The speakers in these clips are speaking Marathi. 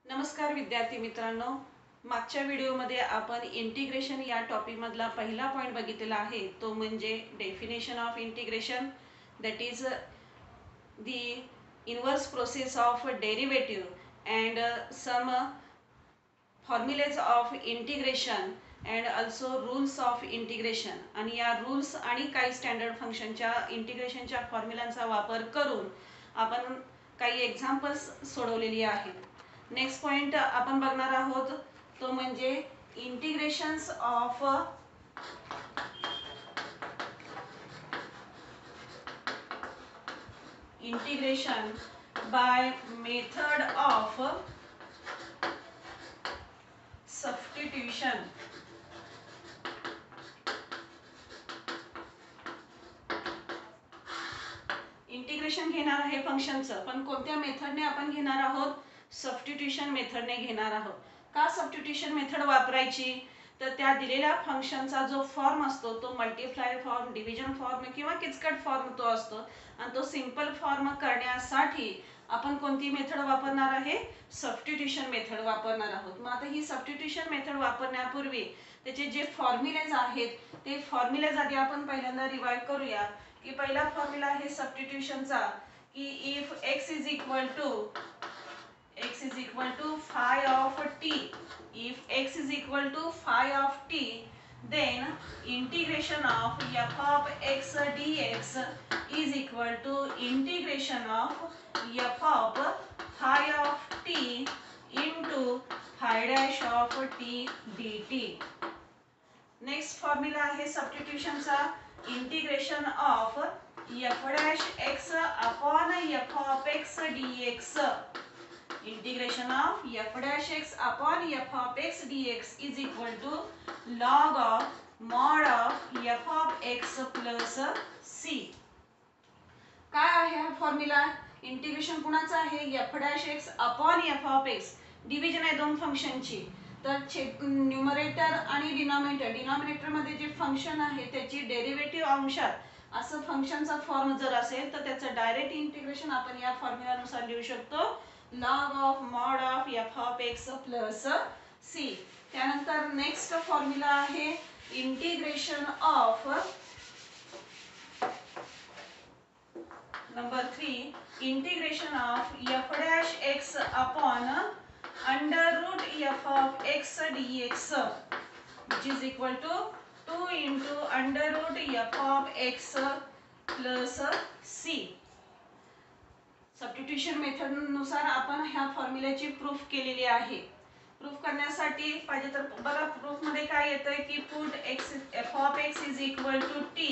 नमस्कार विद्यार्थी मित्रांनो, मागच्या व्हिडिओमध्ये आपण इंटिग्रेशन या टॉपिक मधला पहिला पॉइंट बघितलेला आहे, तो म्हणजे definition of integration, that is the inverse process of derivative and some formulas of integration and also rules of integration. आणि या रूल्स आणि काही स्टँडर्ड फंक्शनच्या इंटिग्रेशनच्या फॉर्म्युलांचा वापर करून आपण काही एक्झाम्पल्स सोडवलेली आहेत. नेक्स्ट पॉइंट आपण बघणार आहोत तो म्हणजे integrations of integration by method of substitution. Integration घेणार आहे फंक्शनचं, पण कोणत्या मेथडने आपण घेणार आहोत? सबस्टिट्यूशन मेथडने घेणार आहोत. का सबस्टिट्यूशन मेथड वापरायची? तर त्या दिलेल्या फंक्शनचा जो फॉर्म असतो तो मल्टिप्लाय फॉर्म, डिव्हिजन फॉर्म किंवा किचकट फॉर्म तो असतो, आणि तो सिंपल फॉर्म करण्यासाठी आपण कोणती मेथड वापरणार आहे? सबस्टिट्यूशन मेथड वापरणार आहोत. मग आता ही सबस्टिट्यूशन मेथड वापरण्यापूर्वी त्याचे जे फॉर्म्युलेज आहेत ते फॉर्म्युलेज आधी आपण पहिल्यांदा रिवाइव करूया. की पहिला फॉर्म्युला आहे सबस्टिट्यूशनचा की if x is equal to phi of t, if x is equal to phi of t, then integration of f of x dx is equal to integration of f of phi of t into phi dash of t dt. Next formula आहे सबस्टिट्यूशनचा integration of f dash x upon f of x dx. Integration of f dash x upon f of x dx is equal to log of mod of f of x plus c. काय आहे हा फॉर्म्युला? इंटिग्रेशन कुणाचं आहे? f dash x upon f of x. Division आहे दोन फंक्शनची, तर न्यूमरेटर आणि डिनॉमिनेटर मध्ये जे फंक्शन आहे त्याची डेरिव्हेटिव्ह अंशात असं फंक्शनचा फॉर्म जर असेल तर त्याचं डायरेक्ट इंटिग्रेशन आपण या फॉर्म्युलानुसार लिहू शकतो, log of mod of f of x plus c. त्यानंतर नेक्स्ट फॉर्म्युला आहे integration of number 3, integration of f dash x upon under root f of x dx, which is equal to 2 into under root f of x plus c. Substitution method नुसार आपण ह्या फॉर्म्युल्याची प्रूफ केलेली आहे. प्रूफ करण्यासाठी पाहिजे तर बघा प्रूफ मध्ये काय येतंय की put x f of x is equal to t.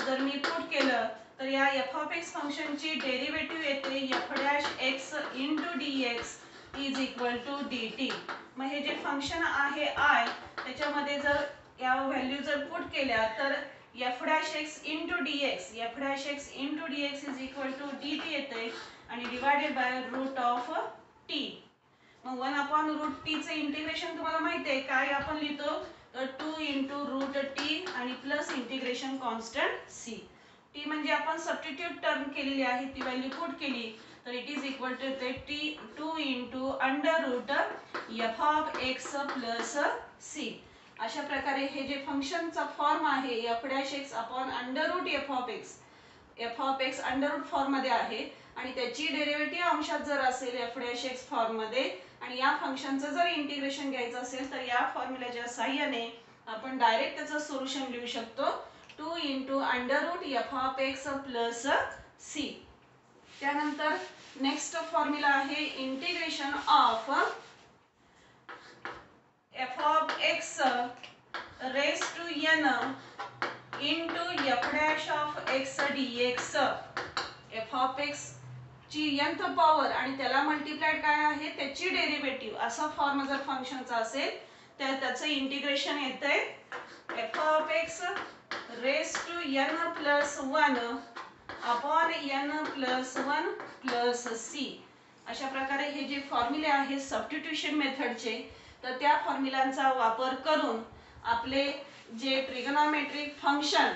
जर मी पुट केलं तर या f of x फंक्शनची डेरिव्हेटिव्ह येते f dash x into dx is equal to dt. मग हे जे फंक्शन आहे i त्याच्यामध्ये जर या व्हॅल्यू जर पुट केल्या तर f dash x into dx is equal to dt येते आणि divided by root of t. मग 1 अपॉन रूट t चे इंटिग्रेशन तुम्हाला माहिती आहे काय आपण लिहितो? तर 2 into रूट t आणि plus integration constant c. t म्हणजे आपण सबस्टिट्यूट टर्म केलेली आहे, ती व्हॅल्यू पुट केली तर it is equal to t 2 into under root f of x plus c. अशा प्रकारे हे जे फंक्शनचा फॉर्म आहे f dash x upon under root f of x under root form मध्ये आहे आणि त्याची डेरिव्हेटिव्ह अंशात जर असेल f dash x फॉर्म मध्ये आणि या फंक्शनचं जर इंटिग्रेशन घ्यायचं असेल तर या फॉर्म्युल्याच्या सहाय्याने आपण डायरेक्ट त्याचं सोल्युशन लिहू शकतो, 2 into under root f of x plus c. त्यानंतर नेक्स्ट फॉर्म्युला आहे integration of f of x raised to n into f dash of x dx. f of x ची nth पॉवर आणि त्याला मल्टिप्लाइड काय आहे त्याची डेरिव्हेटिव्ह असा फॉर्म जर फंक्शनचा असेल तर त्याचं इंटिग्रेशन येतंय f of x raised to n plus 1 upon n plus 1 plus c. अशा प्रकारे हे जे फॉर्म्युले आहेत सबस्टिट्यूशन मेथडचे तर त्या फॉर्म्युलांचा वापर करून आपले जे ट्रिगोनोमेट्रिक फंक्शन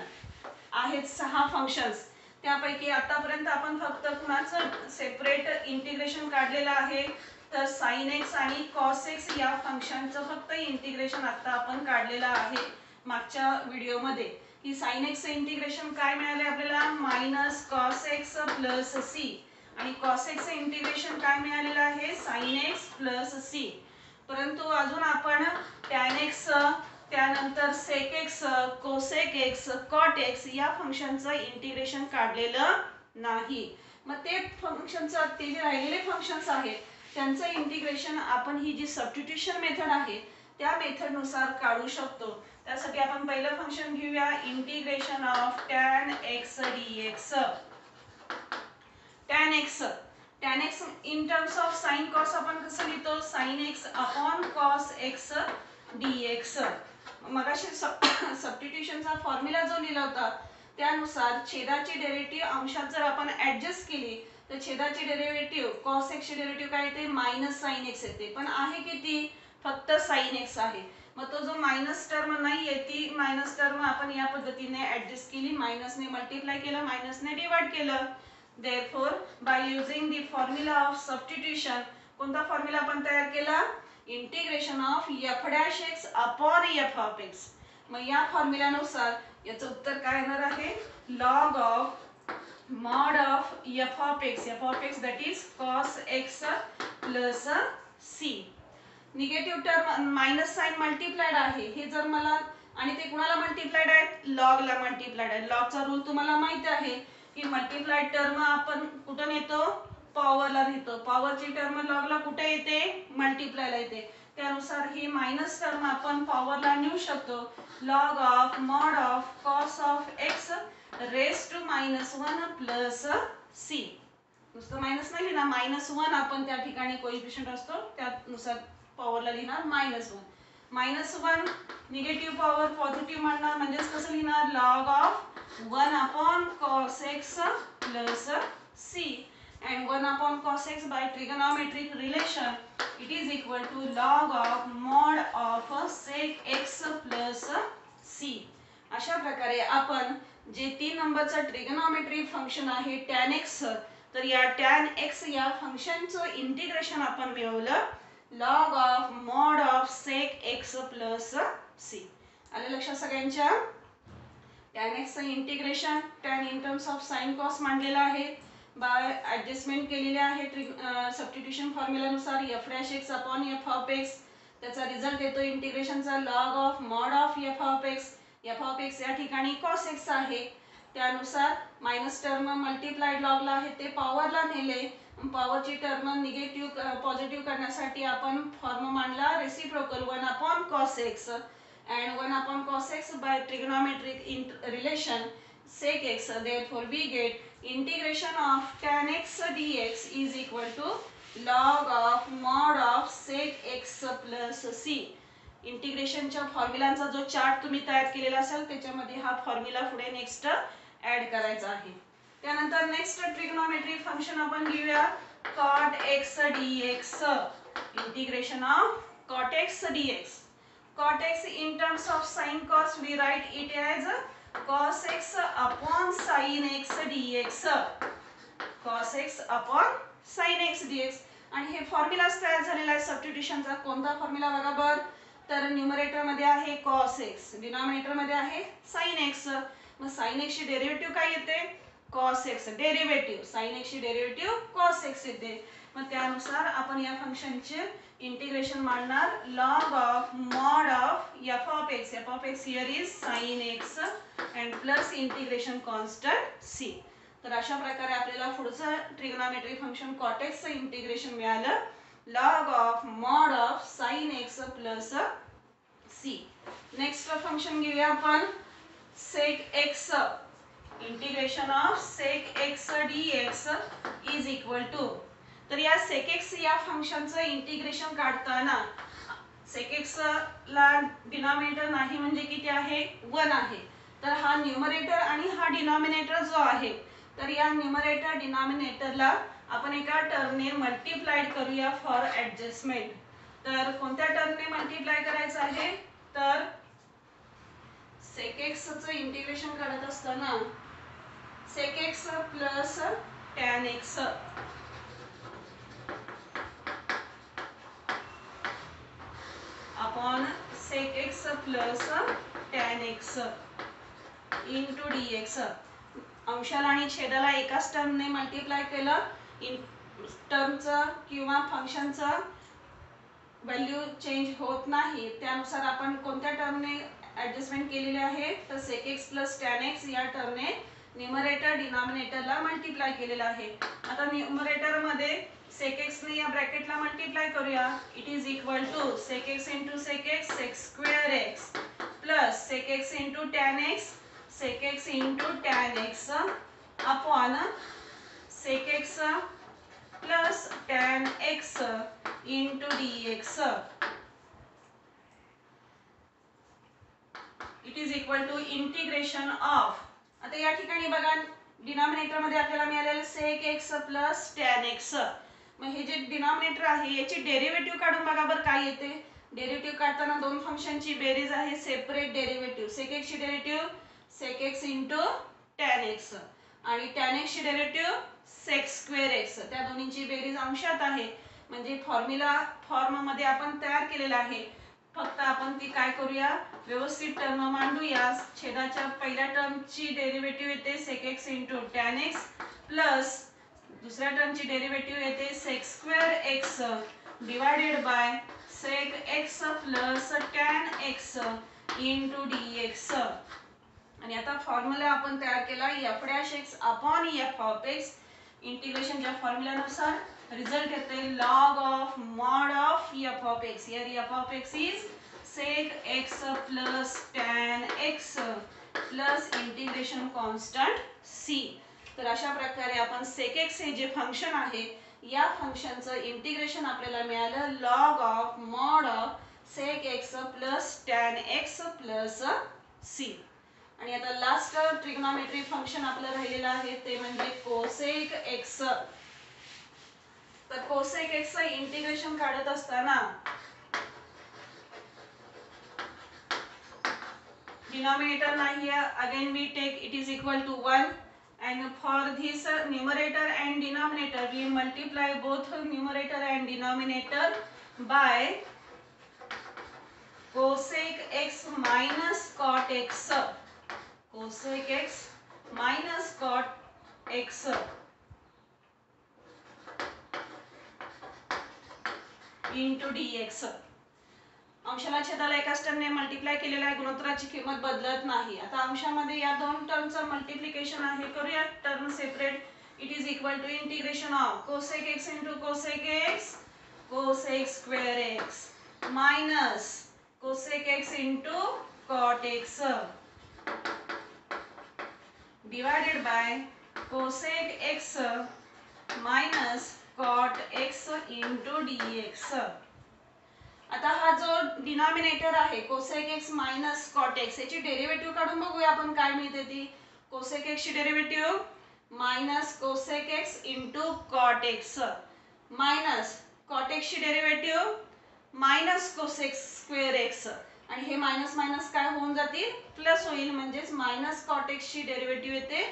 आहेत 6 फंक्शन्स त्यापैकी आतापर्यंत आपण फक्त कुणाचं सेपरेट इंटिग्रेशन काढलेलं आहे तर sin x आणि cos x या फंक्शनचं फक्त इंटिग्रेशन आता आपण काढलेलं आहे मागच्या व्हिडिओमध्ये की sin x चं इंटिग्रेशन काय मिळाले आपल्याला minus cos x plus c आणि cos x चं इंटिग्रेशन काय मिळालेलं आहे sin x प्लस c. परंतु अजून आपण tan x त्यानंतर sec x cosec x cot x या फंक्शनचं इंटिग्रेशन काढलेलं नाही. मग ते फंक्शनचं ते जे राहिलेले फंक्शन्स आहेत त्यांचं इंटिग्रेशन आपण ही जी सबस्टिट्यूशन मेथड आहे त्या मेथड नुसार काढू शकतो. त्यासाठी आपण पहिलं फंक्शन घेऊया integration of tan x dx. tan x in terms of sin cos आपण कसं लिहितो sin x upon cos x dx. मगाशी सबस्टिट्यूशनचा फॉर्म्युला जो लिहिला होता त्यानुसार छेदाची डेरिव्हेटिव्ह अंशात जर आपण ऍडजस्ट केली तर छेदाची डेरिव्हेटिव्ह cos x ची डेरिव्हेटिव्ह काय येते मायनस sin x येते. पण आहे किती फक्त sin x आहे. मग तो जो मायनस टर्म नाही आहे ती मायनस टर्म आपण या पद्धतीने ऍडजस्ट केली मायनसने मल्टिप्लाय केलं मायनसने डिवाइड केलं. Therefore by using the formula of substitution कोणता फॉर्म्युला आपण तयार केला integration of f' x upon f of x. मग या फॉर्म्युल्यानुसार याचं उत्तर काय येणार आहे log of mod of f of x that is cos x plus c. Negative term minus sine multiplied आहे हे जर मला आणि ते कुणाला मल्टिप्लाइड आहे लॉग ला मल्टिप्लाइड आहे. लॉगचा रूल तुम्हाला माहित आहे की मल्टिप्लाइड टर्म आपण कुठे नेतो पॉवरला नेतो. पॉवरची टर्म लॉगला कुठे येते मल्टिप्लायला येते. त्यानुसार ही मायनस टर्म आपण पॉवरला नेऊ शकतो. Log of mod of cos of x raise to -1 plus c. नुसतं मायनस नाही लिहिणार -1 आपण त्या ठिकाणी कोइफिशियंट असतो त्यानुसार पॉवरला लिहिणार -1 निगेटिव्ह पॉवर पॉझिटिव्ह म्हणणार म्हणजेच कसं लिहिणार log of 1 upon cos x plus c and 1 upon cos x by trigonometric relation it is equal to log of mod of sec x plus c. अशा प्रकारे आपण जे 3 नंबरचं ट्रिगोनोमेट्रिक फंक्शन आहे tan x तर या tan x या फंक्शनचं इंटिग्रेशन आपण मिळवलं log of mod of sec x plus c. आलं लक्षात सगळ्यांच्या tan x चं integration tan in terms of sin cos मांडलेलं आहे बाय ऍडजस्टमेंट केलेले आहे सबस्टिट्यूशन फॉर्म्युला नुसार f' upon f of x. त्याचा रिझल्ट येतो इंटिग्रेशनचा log of mod of f of x या ठिकाणी cos x आहे. त्यानुसार मायनस टर्म मल्टिप्लाइड लॉगला आहे ते पॉवरला नेले. पॉवरची टर्म निगेटिव्ह पॉझिटिव्ह करण्यासाठी आपण फॉर्म मांडला reciprocal 1 upon cos x and 1 upon cos x by trigonometric relation sec x. Therefore we get integration of tan x dx is equal to log of mod of sec x plus c. इंटिग्रेशनच्या फॉर्म्युलांचा जो चार्ट तुम्ही तयार केलेला असेल त्याच्यामध्ये हा फॉर्म्युला पुढे नेक्स्ट ऍड करायचा आहे. त्यानंतर नेक्स्ट ट्रिग्नोमेट्रिक फंक्शन आपण घेऊया cot x dx. Integration of cot x dx. cot x in terms of sin cos we write it as cos x upon sin x dx. cos x upon sin x dx आणि हे फॉर्म्युला तयार झालेला आहे सबस्टिट्यूशनचा. कोणता फॉर्म्युला बरोबर तर न्यूमरेटर मध्ये आहे cos x डिनॉमिनेटर मध्ये आहे sin x. मग sin x ची डेरिव्हेटिव्ह काय येते cos x derivative sin x ची डेरिव्हेटिव्ह cos x येते. मग त्यानुसार आपण या फंक्शनचे इंटिग्रेशन मांडणार log of mod of f of x here is sin x and plus integration constant c. तर अशा प्रकारे आपल्याला पुढचं ट्रिग्नोमेट्रिक फंक्शन cot x चं इंटिग्रेशन मिळालं log of mod of sin x plus c. Next function घेऊया आपण sec x. Integration of sec x dx is equal to तर या sec x या फंक्शनचं इंटिग्रेशन काढताना sec x ला डिनॉमिनेटर नाही म्हणजे किती आहे 1 आहे. तर हा न्यूमरेटर आणि हा डिनॉमिनेटर जो आहे तर या न्यूमरेटर डिनॉमिनेटरला आपण एका टर्मने मल्टिप्लाइड करूया फॉर ऍडजस्टमेंट. तर कोणत्या टर्मने मल्टिप्लाय करायचं आहे तर sec x चं इंटिग्रेशन करत असताना sec x plus tan x plus tan x into dx. अंशाला आणि छेदाला एकाच टर्मने मल्टिप्लाय केलं. टर्मचं किंवा फंक्शनचं व्हॅल्यू चेंज होत नाही, त्यानुसार आपण कोणत्या टर्मने ऍडजस्टमेंट केलेली आहे तर sec x plus tan x या टर्मने न्यूमरेटर डिनॉमिनेटरला मल्टिप्लाय केलेला आहे. आता न्यूमरेटर मध्ये sec x ने या ब्रॅकेटला मल्टिप्लाय करूया. It is equal to sec x into sec x sec square x plus sec x into tan x sec x into tan x upon sec x plus tan x into dx. It is equal to integration of. आता या ठिकाणी बघा डिनॉमिनेटर मध्ये आपल्याला मिळालेलं sec x plus tan x. मग हे जे डिनॉमिनेटर आहे याची डेरिव्हेटिव्ह काढून बघा बरं काय येते. डेरिव्हेटिव्ह काढताना दोन फंक्शनची बेरीज आहे, सेपरेट डेरिव्हेटिव्ह. sec x ची derivative sec x into tan x आणि tan x ची डेरिव्हेटिव्ह sec स्क्वेअर x. त्या दोन्हींची बेरीज अंशात आहे, म्हणजे फॉर्म्युला फॉर्म मध्ये आपण तयार केलेला आहे. फक्त आपण ती काय करूया, व्यवस्थित टर्म मांडूया. छेदाच्या पहिल्या टर्मची डेरिव्हेटिव्ह येते sec x into tan x plus दुसऱ्या टर्मची डेरिव्हेटिव्ह येते sec square x divided by sec x plus tan x into dx. आणि आता फॉर्म्युला आपण तयार केला f dash x upon f of x. इंटिग्रेशनच्या फॉर्म्युल्यानुसार रिझल्ट येते log of mod of f of x. here f of x is sec x plus tan x plus integration constant c. तर अशा प्रकारे आपण sec x हे जे फंक्शन आहे या फंक्शनचं इंटिग्रेशन आपल्याला मिळालं log of mod of sec x plus tan x plus c. आणि आता लास्ट ट्रिग्नोमेट्री फंक्शन आपलं राहिलेलं आहे ते म्हणजे cosec x. तर cosec x चं इंटिग्रेशन काढत असताना डिनॉमिनेटर नाही आहे, again we take it is equal to 1 and for this numerator and denominator we multiply both numerator and denominator by cosec x minus cot x. cosec x minus cot x into dx. अंशाला छेदाला एकाच टर्मने मल्टिप्लाय केलेला आहे, गुणोत्तराची किंमत बदलत नाही. आता अंशामध्ये या दोन टर्मचं मल्टिप्लिकेशन आहे, करूया term separate. It is equal to integration of cosec x into cosec x cosec square x minus cosec x into cot x divided by cosec x minus cot x into dx. आता हा जो डिनॉमिनेटर आहे cosec x minus cot x याची डेरिव्हेटिव्ह काढून बघूया आपण काय मिळते ती. cosec x ची derivative minus cosec x into cot x minus cot x ची derivative minus cosec square x. आणि हे मायनस मायनस काय होऊन जातील, प्लस होईल. म्हणजेच मायनस cot x ची डेरिव्हेटिव्ह येते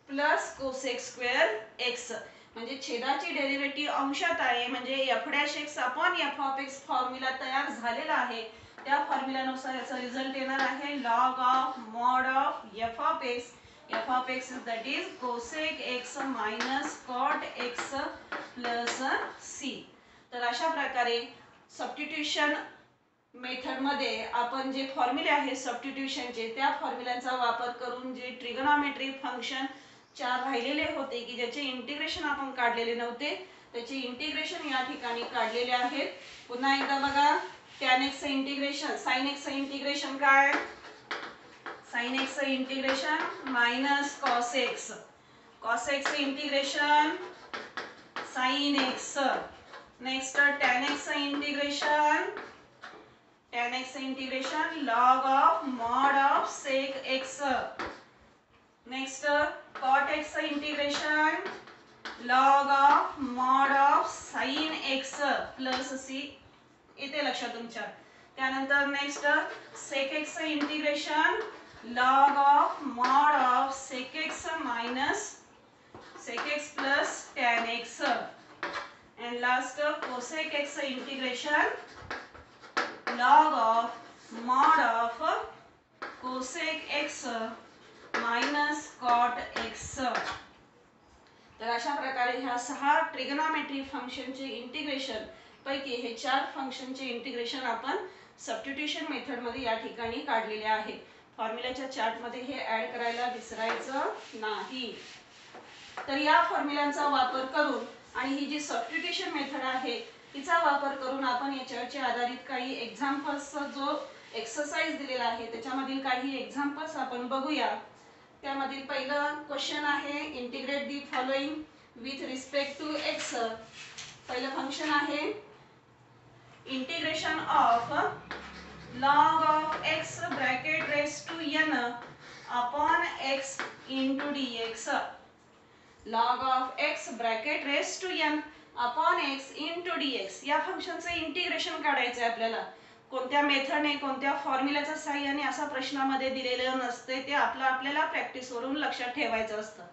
प्लस cosec स्क्वेअर x. म्हणजे छेदाची डेरिव्हेटिव्ह अंशात आहे, म्हणजे f dash x upon f of x formula तयार झालेला आहे. त्या फॉर्म्युल्यानुसार याचा रिझल्ट येणार आहे log of mod of f of x. f of x that is cosec x minus cot x plus c. तर अशा प्रकारे सबस्टिट्यूशन मेथड मध्ये आपण जे फॉर्म्युले आहेत सबस्टिट्यूशनचे त्या फॉर्म्युल्यांचा वापर करून जे ट्रिगोनॉमेट्री फंक्शन चार राहिलेले होते की ज्याचे इंटिग्रेशन आपण काढलेले नव्हते त्याचे इंटिग्रेशन या ठिकाणी काढलेले आहेत. पुन्हा एकदा बघा tan x चं इंटिग्रेशन, sin x चं इंटिग्रेशन काय, sin x चं integration minus cos x, cos x चं integration sin x. Next tan x चं इंटिग्रेशन, tan x चं integration log of mod of sec x. Next cot x चं integration log of mod of sin x plus c येते लक्षात तुमच्या. त्यानंतर नेक्स्ट sec x चं integration log of mod of sec x minus sec x plus tan x. and last cosec x चं integration log of mod of cosec x minus cot x. तर अशा प्रकारे ह्या 6 ट्रिग्नोमेट्री फंक्शनचे इंटिग्रेशन पैकी हे 4 फंक्शनचे इंटिग्रेशन आपण सबस्टिट्यूशन मेथड मध्ये या ठिकाणी काढलेले आहे. फॉर्म्युलाच्या चार्ट मध्ये हे ऍड करायला विसरायचं नाही. तर या फॉर्म्युलांचा वापर करून आणि ही जी सबस्टिट्यूशन मेथड आहे तिचा वापर करून आपण याच्यावरचे आधारित काही एक्झाम्पल्सचा जो एक्सरसाइज दिलेला आहे त्याच्यामधील काही एक्झाम्पल्स आपण बघूया. त्यामधील पहिलं क्वेश्चन आहे integrate the following with respect to x. पहिलं फंक्शन आहे integration of log of x bracket raised to n upon x into dx. log of x bracket raised to n upon x into dx या फंक्शनचे इंटिग्रेशन काढायचे आपल्याला. कोणत्या मेथडने कोणत्या फॉर्म्युलाच्या सहाय्याने असा प्रश्नामध्ये दिलेलं नसते ते आपल्याला प्रॅक्टिस वरून लक्षात ठेवायचं असतं.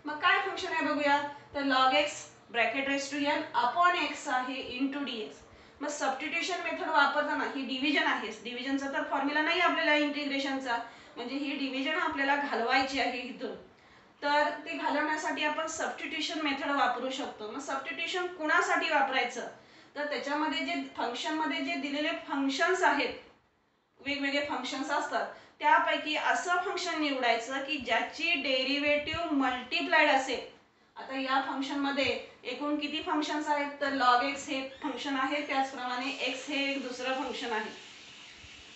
मग काय फंक्शन आहे बघूया. तर log x bracket raised to n upon x आहे into dx. मग सबस्टिट्यूशन मेथड वापरताना ही डिव्हिजन आहे. डिव्हिजनचा तर फॉर्म्युला नाही आपल्याला इंटिग्रेशनचा, म्हणजे ही डिव्हिजन आपल्याला घालवायची आहे इथून. तर ते घालवण्यासाठी आपण सबस्टिट्यूशन मेथड वापरू शकतो. मग सबस्टिट्यूशन कुणासाठी वापरायचं तर त्याच्यामध्ये जे फंक्शन मध्ये जे दिलेले फंक्शन्स आहेत वेगवेगळे फंक्शन्स असतात त्यापैकी असं फंक्शन निवडायचं की ज्याची डेरिव्हेटिव्ह मल्टिप्लाइड असेल. आता या फंक्शन मध्ये एकूण किती फंक्शन्स आहेत तर log x हे फंक्शन आहे, त्याचप्रमाणे x हे एक दुसरं फंक्शन आहे.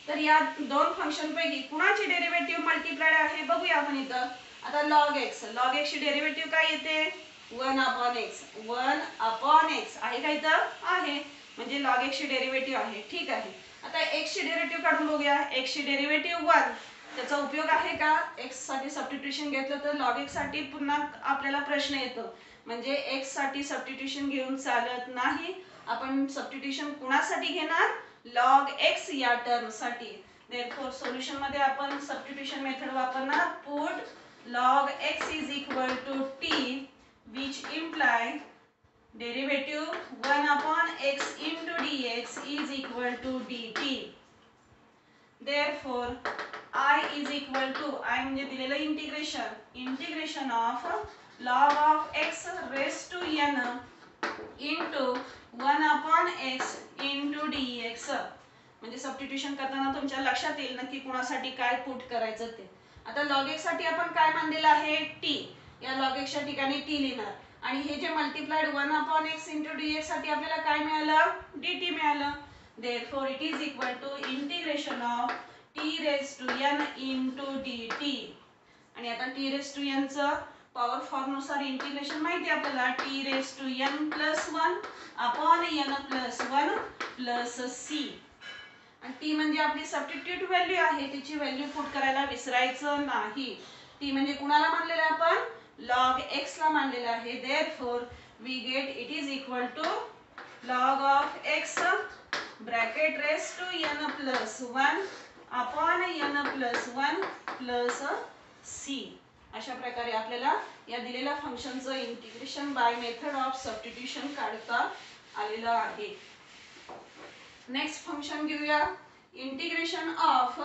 तर या दोन फंक्शन पैकी कुणाची डेरिव्हेटिव्ह मल्टिप्लाइड आहे बघूया आपण इथं. आता log x ची डेरिव्हेटिव्ह काय येते 1 upon x. 1 upon x आहे का इथं आहे, म्हणजे log x ची डेरिव्हेटिव्ह आहे. ठीक आहे. आता x ची डेरिव्हेटिव्ह काढून बघूया. x ची डेरिव्हेटिव्ह 1 त्याचा उपयोग आहे का. x साठी सबस्टिट्यूशन घेतलं तर log x साठी पुन्हा आपल्याला प्रश्न येतो, म्हणजे x साठी सबस्टिट्यूशन घेऊन चालत नाही. आपण सबस्टिट्यूशन कुणासाठी घेणार log x या टर्म साठी. देयरफॉर सोल्युशन मध्ये आपण सबस्टिट्यूशन मेथड वापरणार. Put log x is equal to t which imply derivative 1 upon x into dx is equal to dt. Therefore I is equal to I म्हणजे दिलेलं integration of log of x raised to n into 1 upon x into dx. म्हणजे सबस्टिट्यूशन करताना तुमच्या लक्षात येईल नक्की कुणासाठी काय पुट करायचं ते. आता log x साठी आपण काय मानलेलं आहे t. या log x च्या ठिकाणी t लिहिणार आणि हे जे multiplied 1 upon x into dx साठी आपल्याला काय मिळालं dt मिळालं. Therefore it is equal to integration of t raised to n into dt. आणि आता t raised to n चं पॉवर फॉर्म नुसार इंटिग्रेशन माहिती आहे आपल्याला. t raised to n plus 1 upon n plus 1 plus c. आणि t म्हणजे आपली सबस्टिट्यूट व्हॅल्यू आहे, तिची व्हॅल्यू पुट करायला विसरायचं नाही. t म्हणजे कुणाला मानलेलं आहे आपण log x ला मानलेलं आहे. Therefore we get it is equal to log of x bracket raised to n plus 1 upon n plus 1 plus c. अशा प्रकारे आपल्याला या दिलेल्या फंक्शनचं integration by method of substitution काढता आलेलं आहे. नेक्स्ट फंक्शन घेऊया integration of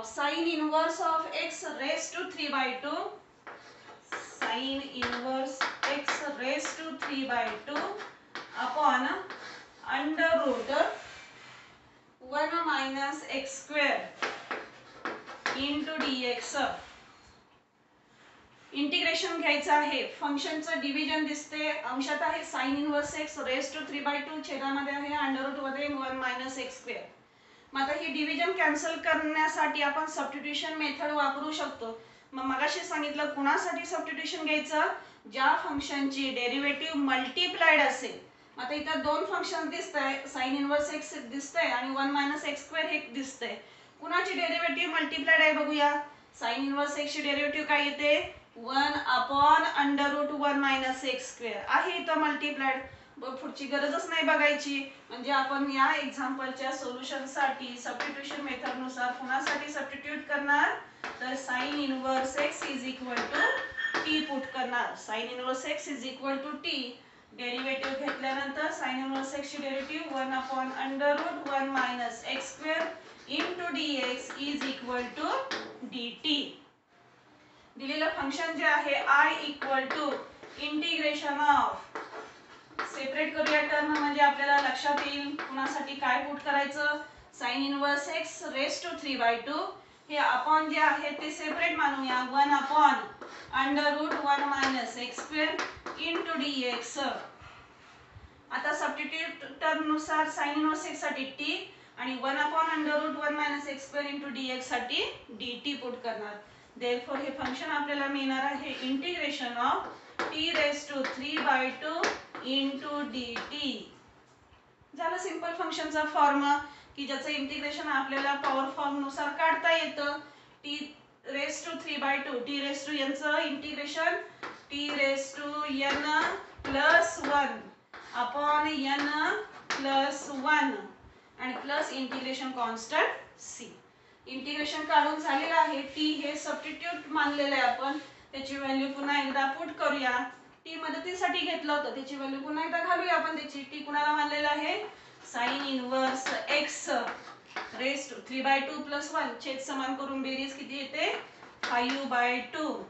sine inverse of x raised to 3/2. Sine inverse x raised to 3/2 upon under root 1 minus x square into dx. Integration घ्यायचं आहे. फंक्शनचं डिव्हिजन दिसते, अंशात आहे sine inverse x raise to 3/2, छेदामध्ये आहे अंडर रूट मध्ये 1 मायनस एक्स स्क्वेअर. मग आता ही डिव्हिजन कॅन्सल करण्यासाठी आपण सबस्टिट्यूशन मेथड वापरू शकतो. मग मगाशी सांगितलं कुणासाठी सबस्टिट्यूशन घ्यायचं ज्या फंक्शनची डेरिव्हेटिव्ह मल्टिप्लाइड असेल. आता इथं दोन फंक्शन दिसतंय, साइन इनवर्स x दिसतंय आणि 1 मायनस एक्स स्क्वेअर हे दिसतंय. कुणाची डेरिव्हेटिव्ह मल्टिप्लाइड आहे बघूया. साइन इनवर्स x ची डेरिव्हेटिव्ह काय येते 1 upon under route 1 minus x square आहे इथं मल्टिप्लाइड. पुढची गरजच नाही बघायची. म्हणजे आपण या एक्झाम्पलच्या सोल्युशन साठी सबस्टिट्यूशन मेथड नुसार कुणासाठी सबस्टिट्यूट करणार तर sine inverse x is equal to t put करणार. Sine inverse x is equal to t derivative घेतल्यानंतर साइन इनवर्स x ची derivative 1 upon under route 1 minus x square into dx is equal to dt. दिलेलं फंक्शन जे आहे I equal to integration of, separate करूया टर्म म्हणजे आपल्याला लक्षात येईल कुणासाठी काय पुट करायचं, sine inverse x raise to 3/2 हे अपॉन जे आहे ते सेपरेट मानूया 1 upon under route 1 minus x square into dx. आता सबस्टिट्यूट टर्म नुसार साइन इनवर्स x साठी t आणि 1 upon under route 1 minus x square into dx साठी dt पुट करणार. देअरफॉर हे फंक्शन आपल्याला मिळणार आहे integration of t raise to 3/2 into dt. झालं सिंपल फंक्शनचा फॉर्म की ज्याचं इंटिग्रेशन आपल्याला पॉवर फॉर्म नुसार काढता येतं. t raise to 3/2 t raise to यांचं integration t raise to n plus 1 upon n plus 1 आणि plus integration constant c. Integration काढून झालेलं आहे. t हे सबस्टिट्यूट मानलेलं आहे आपण, त्याची व्हॅल्यू पुन्हा एकदा पुट करूया. t मदतीसाठी घेतलं होतं, त्याची व्हॅल्यू पुन्हा एकदा घालूया आपण. त्याची t कुणाला मानलेलं आहे, sine inverse x raise to 3/2 plus 1 छेद समान करून बेरीज किती येते 5/2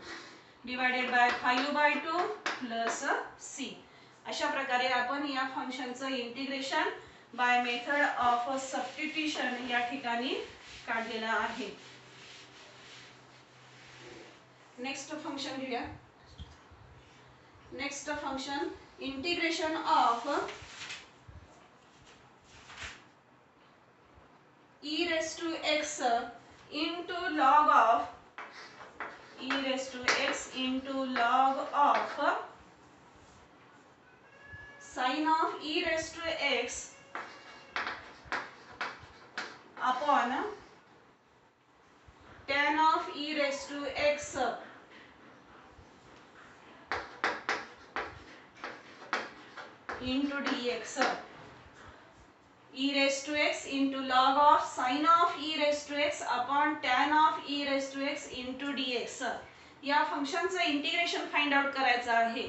डिवाइडेड बाय 5/2 प्लस c. अशा प्रकारे आपण या फंक्शनचं integration by method of substitution या ठिकाणी काढलेलं आहे. नेक्स्ट फंक्शन घेऊया. Next function integration of e raised to x into log of e raised to x into log of sin of e raised to x upon tan of e raised to x into dx. e raised to x into log of sin of e raised to x upon tan of e raised to x into dx. या फंक्शनचं इंटिग्रेशन फाइंड आउट करायचं आहे.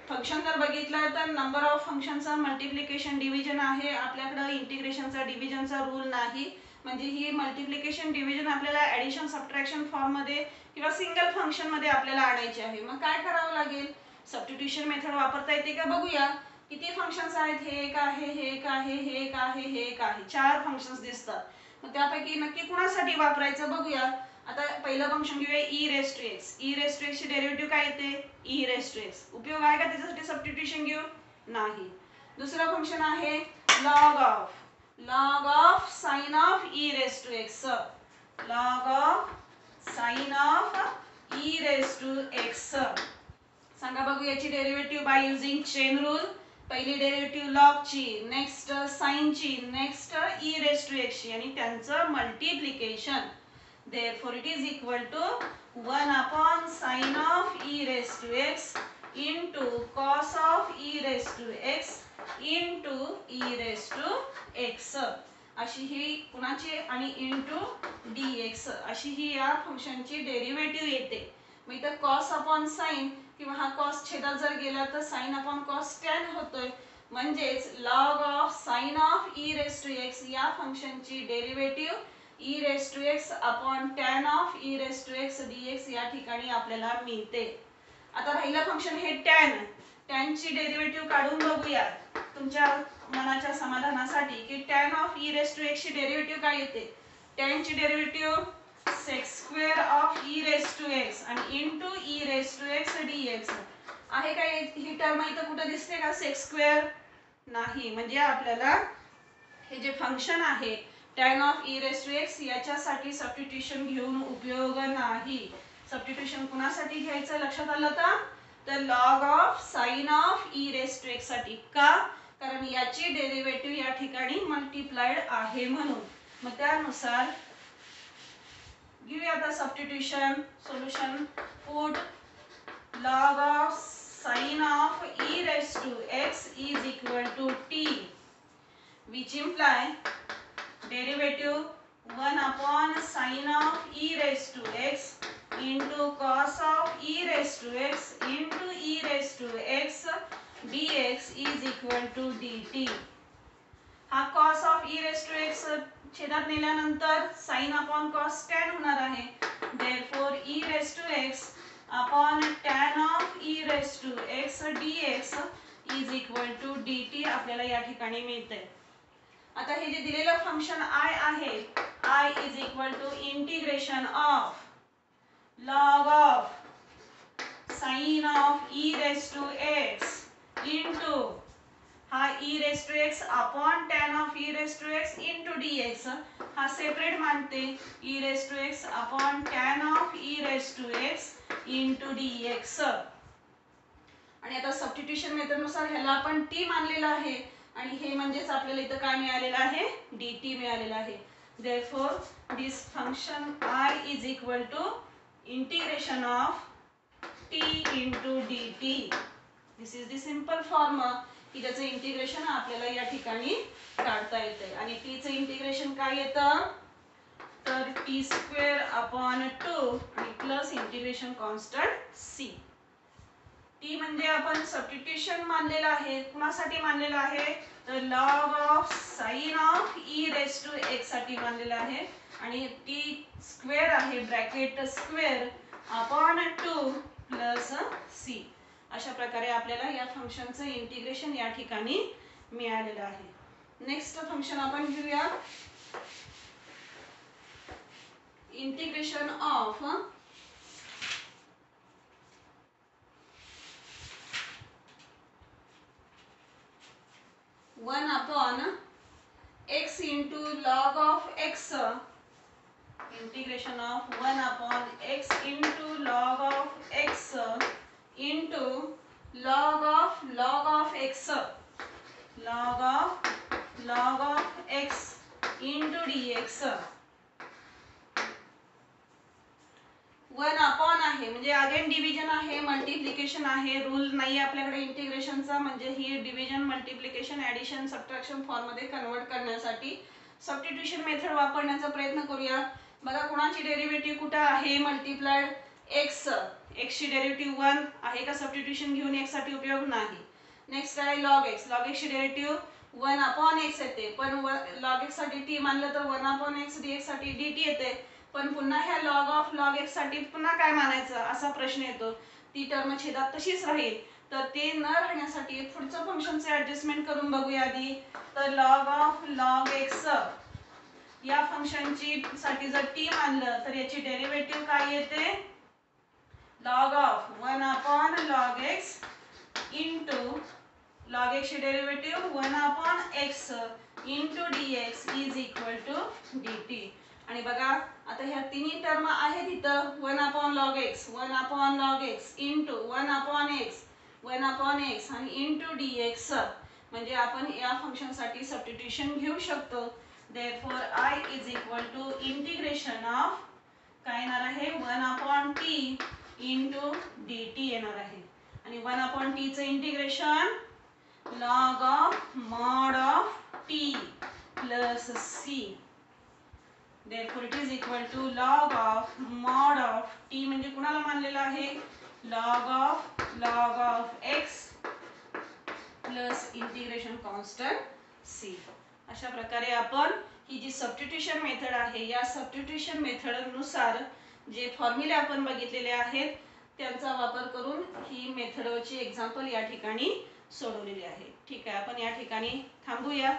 फंक्शन जर बघितलं तर नंबर ऑफ फंक्शनचा मल्टिप्लिकेशन डिव्हिजन आहे. आपल्याकडे इंटिग्रेशनचा डिव्हिजनचा रूल नाही, म्हणजे ही मल्टिप्लिकेशन डिव्हिजन आपल्याला ऍडिशन सबट्रॅक्शन फॉर्म मध्ये किंवा सिंगल फंक्शन मध्ये आपल्याला आणायचे आहे. मग काय करावं लागेल, सबस्टिट्यूशन मेथड वापरता येते का बघूया. किती फंक्शन्स आहेत, हे एक आहे, हे एक आहे, हे एक आहे, हे एक आहे, 4 फंक्शन्स दिसतात. मग त्यापैकी नक्की कुणासाठी वापरायचं बघूया. आता पहिलं फंक्शन घेऊया e raise to x. e raise to x ची डेरिव्हेटिव्ह काय येते e रेस टू x. उपयोग आहे का त्याच्यासाठी सबस्टिट्यूशन घेऊ, नाही. दुसरं फंक्शन आहे log of sin of e raise to x. log of sin of e raise to x. सांगा बघू याची derivative by using chain rule. पहिली डेरिव्हेटिव्ह लॉग ची, नेक्स्ट साइन ची, next e raise to x ची आणि त्यांचं multiplication. Therefore it is equal to 1 upon sin of e raised to x into cos of e raised to x into e raised to x. अशी ही कुणाची आणि into dx अशी ही या फंक्शनची डेरिव्हेटिव्ह येते. मग इथं cos upon sin किंवा हा cos छेदात जर गेला तर sin upon cos tan होतोय. म्हणजेच log of sin of e raised to x या फंक्शनची derivative e raised to x upon tan of e raised to x dx या ठिकाणी आपल्याला मिळते. आता राहिलं फंक्शन हे tan ची डेरिव्हेटिव्ह काढून बघूया तुमच्या मनाच्या समाधानासाठी की tan of e raised to x ची डेरिव्हेटिव्ह काय येते. tan ची derivative sec square of e raised to x आणि into e raised to x dx आहे का. ही टर्म इथं कुठे दिसते का sec square, नाही. म्हणजे आपल्याला हे जे फंक्शन आहे tan of e raised to x याच्यासाठी सबस्टिट्यूशन घेऊन उपयोग नाही. सबस्टिट्यूशन कुणासाठी घ्यायचं लक्षात आलं का, तर log of sin of e raised to x साठी. का, कारण याची डेरिव्हेटिव्ह या ठिकाणी मल्टिप्लाइड आहे म्हणून. मग त्यानुसार घेऊया आता substitution. Solution put log of sin of e raised to x is equal to t, which imply derivative 1 upon sin of e raised to x into cos of e raised to x into e raised to x dx equal to dt. हा cos of e raise to x छेदात नेल्यानंतर sin अपॉन cos tan होणार आहे. therefore e raise to x upon tan of e raise to x dx is equal to dt आपल्याला या ठिकाणी मिळते. आता हे जे दिलेलं फंक्शन I आहे, I is equal to integration of log of sin of e raise to x into हा e raise to x upon tan of e raise to x into dx हा सेपरेट मानते e raise to x upon tan of e raise to x into dx. आणि आता सबस्टिट्यूशन मेथड नुसार ह्याला आपण t मानलेला आहे आणि हे म्हणजेच आपल्याला इथं काय मिळालेलं आहे, dt मिळालेलं आहे. therefore this function I is equal to integration of t into dt. this is the simple form की ज्याचं इंटिग्रेशन आपल्याला या ठिकाणी काढता येते. आणि t चं इंटिग्रेशन काय येतं, तर t स्क्वेअर अपॉन 2 आणि plus integration constant c. t म्हणजे आपण सबस्टिट्यूशन मानलेलं आहे. कुणासाठी मानलेलं आहे, तर log of sin of e raise to x साठी मानलेलं आहे. आणि t स्क्वेअर आहे bracket square upon 2 plus c. अशा प्रकारे आपल्याला या फंक्शनचं इंटिग्रेशन या ठिकाणी मिळालेलं आहे. नेक्स्ट फंक्शन आपण घेऊया, integration of one upon x into log of x. Integration of 1 upon x into log of x into log of x log of x into dx. 1 upon आहे म्हणजे अगेन डिव्हिजन आहे, मल्टिप्लिकेशन आहे, रूल नाही आपल्याकडे इंटिग्रेशनचा. म्हणजे ही division, multiplication, addition, subtraction form मध्ये कन्वर्ट करण्यासाठी सबस्टिट्यूशन मेथड वापरण्याचा प्रयत्न करूया. बघा कुणाची डेरिव्हेटिव्ह कुठे आहे, मल्टिप्लाइड x. x ची डेरिव्हेटिव्ह 1 आहे का, सबस्टिट्यूशन घेऊन x साठी उपयोग नाही. नेक्स्ट आहे log x. log x ची डेरिव्हेटिव्ह 1 अपॉन x येते, पण log x साठी t मानलं तर 1 अपॉन x dx साठी dt येते. पण पुन्हा ह्या log x साठी पुन्हा काय मानायचं असा प्रश्न येतो. ती टर्म छेदात तशीच राहील. तर ते न राहण्यासाठी पुढचं फंक्शनचे ऍडजस्टमेंट करून बघूया आधी. तर log x या फंक्शनची साठी जर t मानलं तर याची डेरिव्हेटिव्ह काय येते, log of 1 upon log x into log x ची derivative 1 upon x into dx is equal to dt. आणि बघा आता ह्या तिन्ही टर्म आहेत इथं, 1 upon log x, 1 upon log x into 1 upon x आणि इंटू dx. म्हणजे आपण या फंक्शन साठी सबस्टिट्यूशन घेऊ शकतो. therefore I is equal to integration of काय येणार आहे, 1 अपॉन t इंटू dt येणार आहे. आणि 1 अपॉन t चं integration log of mod of t plus c. therefore it is equal to log of mod of t म्हणजे कुणाला मानलेलं आहे, log of x plus integration constant c. अशा प्रकारे आपण ही जी सबस्टिट्यूशन मेथड आहे या सबस्टिट्यूशन मेथड नुसार जे फॉर्म्युले आपण बघितलेले आहेत त्यांचा वापर करून ही मेथडची एक्झाम्पल या ठिकाणी सोडवलेली आहे. ठीक आहे, आपण या ठिकाणी थांबूया.